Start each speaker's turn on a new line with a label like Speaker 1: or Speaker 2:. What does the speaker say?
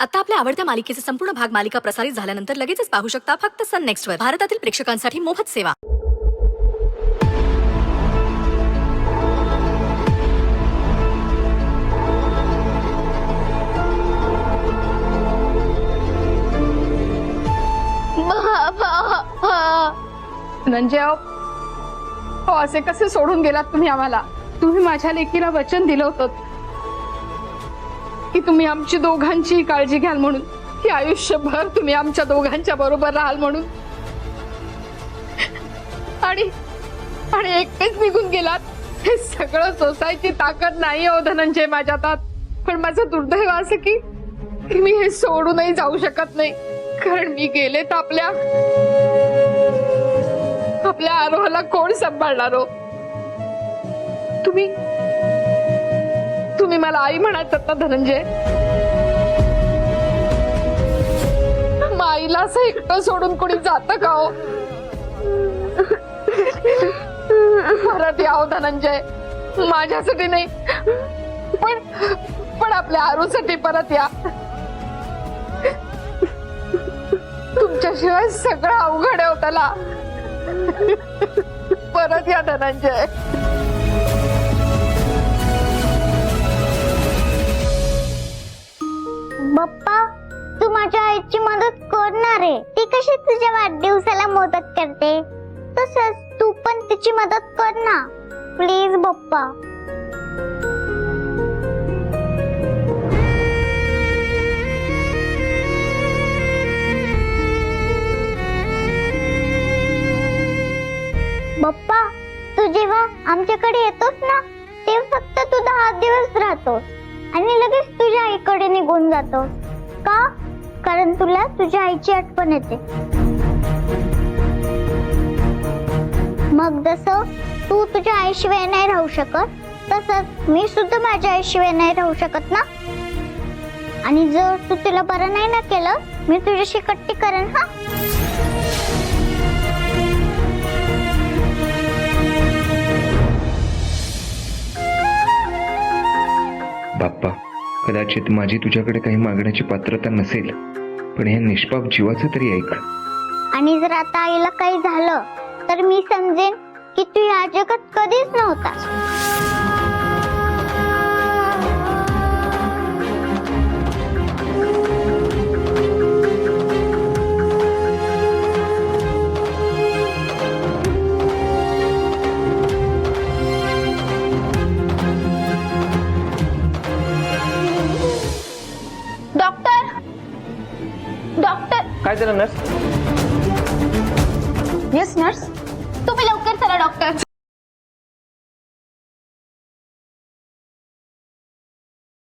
Speaker 1: आता आपल्या आवडत्या मालिकेचे संपूर्ण भाग मालिका प्रसारित झाल्यानंतर लगेचच पाहू शकता फक्त सन नेक्स्ट वर. भारतातील प्रेक्षकांसाठी मोफत सेवा.
Speaker 2: धनंजय हो, असे कसे सोडून गेलात तुम्ही आम्हाला? तुम्ही माझ्या लेकीला वचन दिलं होतं की तुम्ही आमची दोघांची काळजी घ्याल म्हणून, की आयुष्यभर तुम्ही आमच्या दोघांच्या बरोबर राहाल म्हणून. आणि आणि एकटेच निघून गेलात. हे सगळं सोसायची ताकद नाही हो धनंजय माझ्या हातात. पण माझं दुर्दैव असं की मी हे सोडूनही जाऊ शकत नाही. कारण मी गेले तर आपल्या आरोहाला कोण सांभाळणार हो? तुम्ही मला आई म्हणायचं ना धनंजय. मग आईला असं एकटं सोडून कोणी जातं का हो? परत या हो धनंजय, माझ्यासाठी नाही पण आपल्या आरूसाठी परत या. तुमच्याशिवाय सगळं अवघड आहे त्याला. परत या धनंजय.
Speaker 3: बाप्पा, तू माझ्या आईची मदत करणार आहे. ती कशी तुझ्या वाढदिवसाला मदत करते, तसंच तू पण तिची मदत कर ना प्लीज बाप्पा. बाप्पा, तू जेव्हा आमच्याकडे येतोस ना, तेव्हा फक्त तू 10 दिवस राहतोस आणि लगेच तुझ्या आईकडे निघून जातोस. का? कारण तुला तुझ्या आईची आठवण येते. मग जसं तू तुझ्या आईशिवाय नाही राहू शकत, तसंच मी सुद्धा माझ्या आईशिवाय नाही राहू शकत ना. आणि जर तू तिला बरं नाही ना केलं, मी तुझ्याशी कट्टी करेन. हा,
Speaker 4: बाप्पा, कदाचित माझी तुझ्याकडे काही मागण्याची पात्रता नसेल, पण या निष्पाप जीवाचं तरी ऐक.
Speaker 3: आणि जर आता आईला काही झालं तर मी समजेन की तू या जगात कधीच नव्हतास.
Speaker 2: डॉक्टर,
Speaker 5: काय झालं नर्स?
Speaker 2: येस नर्स, तुम्ही लवकर चला डॉक्टर.